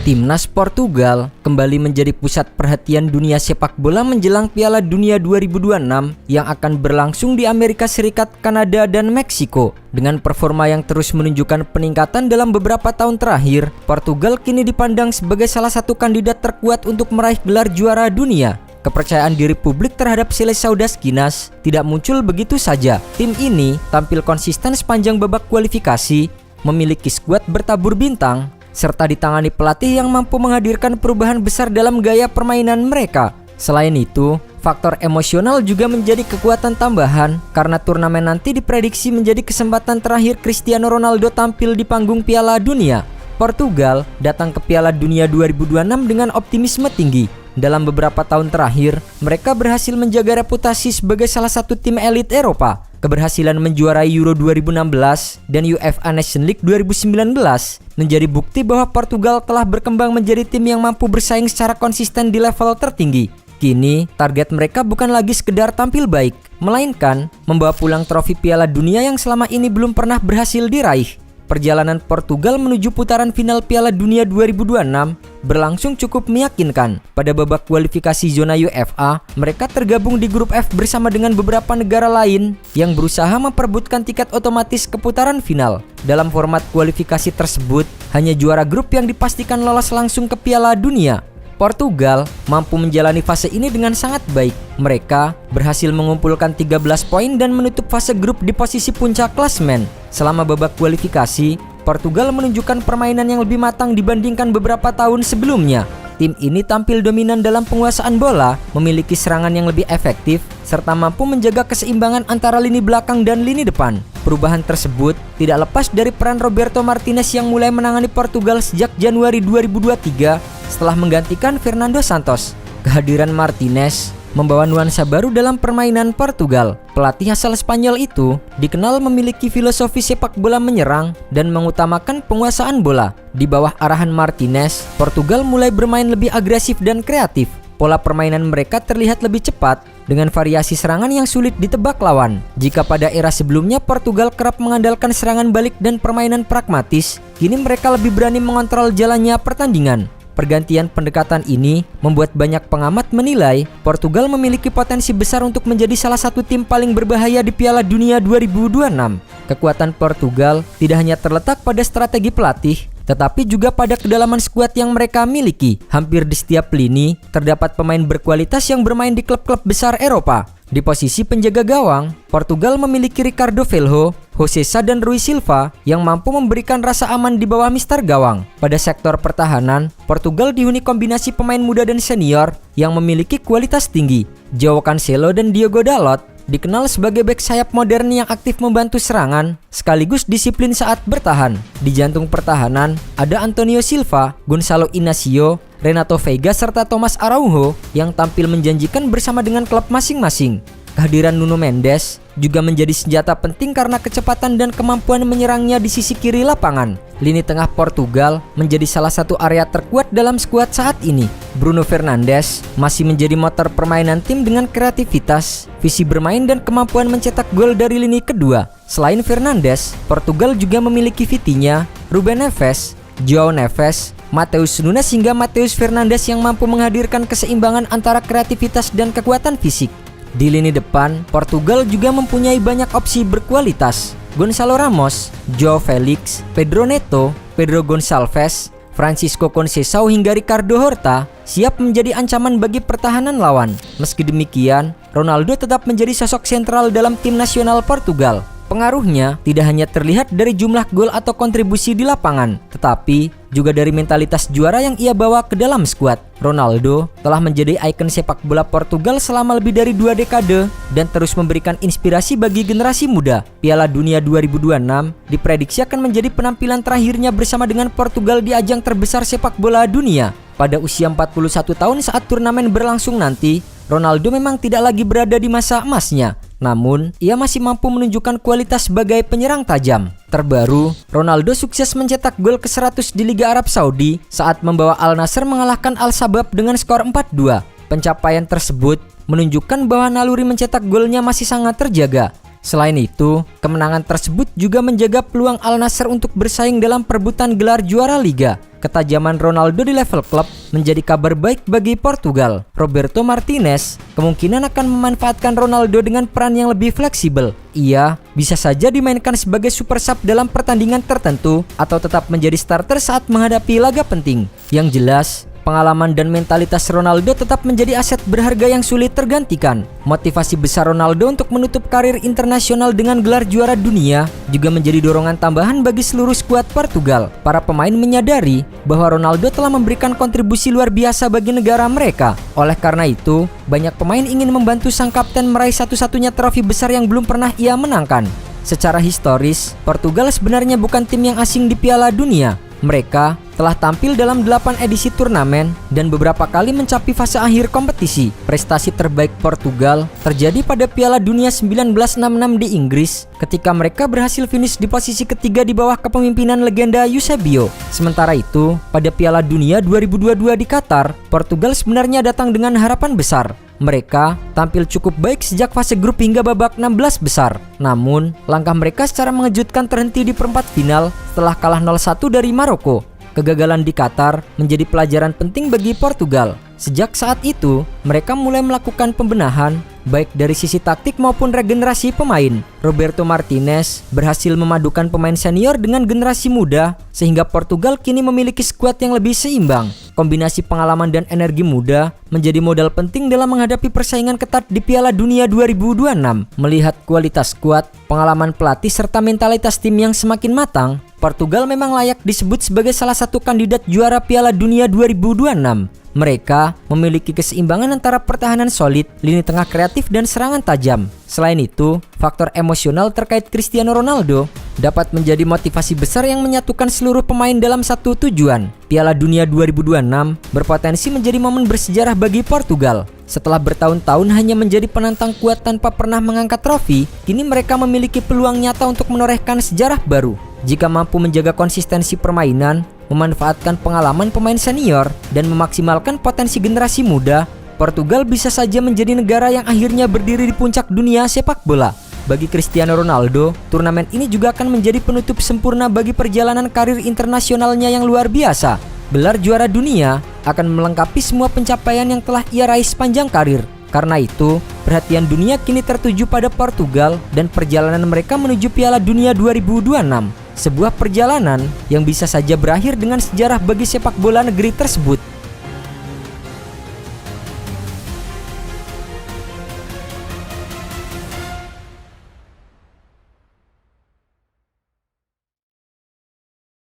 Timnas Portugal kembali menjadi pusat perhatian dunia sepak bola menjelang Piala Dunia 2026 yang akan berlangsung di Amerika Serikat, Kanada, dan Meksiko. Dengan performa yang terus menunjukkan peningkatan dalam beberapa tahun terakhir, Portugal kini dipandang sebagai salah satu kandidat terkuat untuk meraih gelar juara dunia. Kepercayaan diri publik terhadap Seleção das Quinas tidak muncul begitu saja. Tim ini tampil konsisten sepanjang babak kualifikasi, memiliki skuad bertabur bintang, serta ditangani pelatih yang mampu menghadirkan perubahan besar dalam gaya permainan mereka. Selain itu, faktor emosional juga menjadi kekuatan tambahan karena turnamen nanti diprediksi menjadi kesempatan terakhir Cristiano Ronaldo tampil di panggung Piala Dunia. Portugal datang ke Piala Dunia 2026 dengan optimisme tinggi. Dalam beberapa tahun terakhir, mereka berhasil menjaga reputasi sebagai salah satu tim elit Eropa. Keberhasilan menjuarai Euro 2016 dan UEFA Nations League 2019 menjadi bukti bahwa Portugal telah berkembang menjadi tim yang mampu bersaing secara konsisten di level tertinggi. Kini, target mereka bukan lagi sekedar tampil baik, melainkan membawa pulang trofi Piala Dunia yang selama ini belum pernah berhasil diraih. Perjalanan Portugal menuju putaran final Piala Dunia 2026 berlangsung cukup meyakinkan. Pada babak kualifikasi zona UEFA, mereka tergabung di grup F bersama dengan beberapa negara lain yang berusaha memperebutkan tiket otomatis ke putaran final. Dalam format kualifikasi tersebut, hanya juara grup yang dipastikan lolos langsung ke Piala Dunia. Portugal mampu menjalani fase ini dengan sangat baik. Mereka berhasil mengumpulkan 13 poin dan menutup fase grup di posisi puncak klasemen. Selama babak kualifikasi, Portugal menunjukkan permainan yang lebih matang dibandingkan beberapa tahun sebelumnya. Tim ini tampil dominan dalam penguasaan bola, memiliki serangan yang lebih efektif, serta mampu menjaga keseimbangan antara lini belakang dan lini depan. Perubahan tersebut tidak lepas dari peran Roberto Martinez yang mulai menangani Portugal sejak Januari 2023 setelah menggantikan Fernando Santos. Kehadiran Martinez membawa nuansa baru dalam permainan Portugal. Pelatih asal Spanyol itu dikenal memiliki filosofi sepak bola menyerang dan mengutamakan penguasaan bola. Di bawah arahan Martinez, Portugal mulai bermain lebih agresif dan kreatif. Pola permainan mereka terlihat lebih cepat dengan variasi serangan yang sulit ditebak lawan. Jika pada era sebelumnya Portugal kerap mengandalkan serangan balik dan permainan pragmatis, kini mereka lebih berani mengontrol jalannya pertandingan. Pergantian pendekatan ini membuat banyak pengamat menilai Portugal memiliki potensi besar untuk menjadi salah satu tim paling berbahaya di Piala Dunia 2026. Kekuatan Portugal tidak hanya terletak pada strategi pelatih, tetapi juga pada kedalaman skuad yang mereka miliki. Hampir di setiap lini terdapat pemain berkualitas yang bermain di klub-klub besar Eropa. Di posisi penjaga gawang, Portugal memiliki Ricardo Velho, José Sá dan Rui Silva yang mampu memberikan rasa aman di bawah mister gawang. Pada sektor pertahanan, Portugal dihuni kombinasi pemain muda dan senior yang memiliki kualitas tinggi. João Cancelo dan Diogo Dalot dikenal sebagai bek sayap modern yang aktif membantu serangan sekaligus disiplin saat bertahan. Di jantung pertahanan ada Antonio Silva, Gonçalo Inácio, Renato Veiga serta Thomas Araujo yang tampil menjanjikan bersama dengan klub masing-masing. Kehadiran Nuno Mendes juga menjadi senjata penting karena kecepatan dan kemampuan menyerangnya di sisi kiri lapangan. Lini tengah Portugal menjadi salah satu area terkuat dalam skuad saat ini. Bruno Fernandes masih menjadi motor permainan tim dengan kreativitas, visi bermain dan kemampuan mencetak gol dari lini kedua. Selain Fernandes, Portugal juga memiliki Vitinha, Ruben Neves, João Neves, Matheus Nunes hingga Matheus Fernandes yang mampu menghadirkan keseimbangan antara kreativitas dan kekuatan fisik. Di lini depan, Portugal juga mempunyai banyak opsi berkualitas. Gonçalo Ramos, João Felix, Pedro Neto, Pedro Gonçalves, Francisco Conceição hingga Ricardo Horta siap menjadi ancaman bagi pertahanan lawan. Meski demikian, Ronaldo tetap menjadi sosok sentral dalam tim nasional Portugal. Pengaruhnya tidak hanya terlihat dari jumlah gol atau kontribusi di lapangan, tetapi juga dari mentalitas juara yang ia bawa ke dalam skuad. Ronaldo telah menjadi ikon sepak bola Portugal selama lebih dari 2 dekade dan terus memberikan inspirasi bagi generasi muda. Piala Dunia 2026 diprediksi akan menjadi penampilan terakhirnya bersama dengan Portugal di ajang terbesar sepak bola dunia. Pada usia 41 tahun saat turnamen berlangsung nanti, Ronaldo memang tidak lagi berada di masa emasnya. Namun, ia masih mampu menunjukkan kualitas sebagai penyerang tajam. Terbaru, Ronaldo sukses mencetak gol ke-100 di Liga Arab Saudi saat membawa Al Nassr mengalahkan Al Shabab dengan skor 4-2. Pencapaian tersebut menunjukkan bahwa naluri mencetak golnya masih sangat terjaga. Selain itu, kemenangan tersebut juga menjaga peluang Al Nassr untuk bersaing dalam perebutan gelar juara Liga. ketajaman Ronaldo di level klub menjadi kabar baik bagi Portugal. Roberto Martinez kemungkinan akan memanfaatkan Ronaldo dengan peran yang lebih fleksibel. Ia bisa saja dimainkan sebagai super sub dalam pertandingan tertentu atau tetap menjadi starter saat menghadapi laga penting. Yang jelas, pengalaman dan mentalitas Ronaldo tetap menjadi aset berharga yang sulit tergantikan. Motivasi besar Ronaldo untuk menutup karir internasional dengan gelar juara dunia juga menjadi dorongan tambahan bagi seluruh skuad Portugal. Para pemain menyadari bahwa Ronaldo telah memberikan kontribusi luar biasa bagi negara mereka. Oleh karena itu, banyak pemain ingin membantu sang kapten meraih satu-satunya trofi besar yang belum pernah ia menangkan. Secara historis, Portugal sebenarnya bukan tim yang asing di Piala Dunia. Mereka telah tampil dalam 8 edisi turnamen dan beberapa kali mencapai fase akhir kompetisi. Prestasi terbaik Portugal terjadi pada Piala Dunia 1966 di Inggris ketika mereka berhasil finish di posisi ketiga di bawah kepemimpinan legenda Eusebio. Sementara itu, pada Piala Dunia 2022 di Qatar, Portugal sebenarnya datang dengan harapan besar. Mereka tampil cukup baik sejak fase grup hingga babak 16 besar. Namun, langkah mereka secara mengejutkan terhenti di perempat final setelah kalah 0-1 dari Maroko. Kegagalan di Qatar menjadi pelajaran penting bagi Portugal. Sejak saat itu, mereka mulai melakukan pembenahan baik dari sisi taktik maupun regenerasi pemain. Roberto Martinez berhasil memadukan pemain senior dengan generasi muda sehingga Portugal kini memiliki skuad yang lebih seimbang. Kombinasi pengalaman dan energi muda menjadi modal penting dalam menghadapi persaingan ketat di Piala Dunia 2026. Melihat kualitas skuad, pengalaman pelatih serta mentalitas tim yang semakin matang, Portugal memang layak disebut sebagai salah satu kandidat juara Piala Dunia 2026. Mereka memiliki keseimbangan antara pertahanan solid, lini tengah kreatif, dan serangan tajam. Selain itu, faktor emosional terkait Cristiano Ronaldo dapat menjadi motivasi besar yang menyatukan seluruh pemain dalam satu tujuan. Piala Dunia 2026 berpotensi menjadi momen bersejarah bagi Portugal. Setelah bertahun-tahun hanya menjadi penantang kuat tanpa pernah mengangkat trofi, kini mereka memiliki peluang nyata untuk menorehkan sejarah baru. Jika mampu menjaga konsistensi permainan, memanfaatkan pengalaman pemain senior, dan memaksimalkan potensi generasi muda, Portugal bisa saja menjadi negara yang akhirnya berdiri di puncak dunia sepak bola. Bagi Cristiano Ronaldo, turnamen ini juga akan menjadi penutup sempurna bagi perjalanan karir internasionalnya yang luar biasa. Gelar juara dunia akan melengkapi semua pencapaian yang telah ia raih sepanjang karir. Karena itu, perhatian dunia kini tertuju pada Portugal dan perjalanan mereka menuju Piala Dunia 2026. Sebuah perjalanan yang bisa saja berakhir dengan sejarah bagi sepak bola negeri tersebut.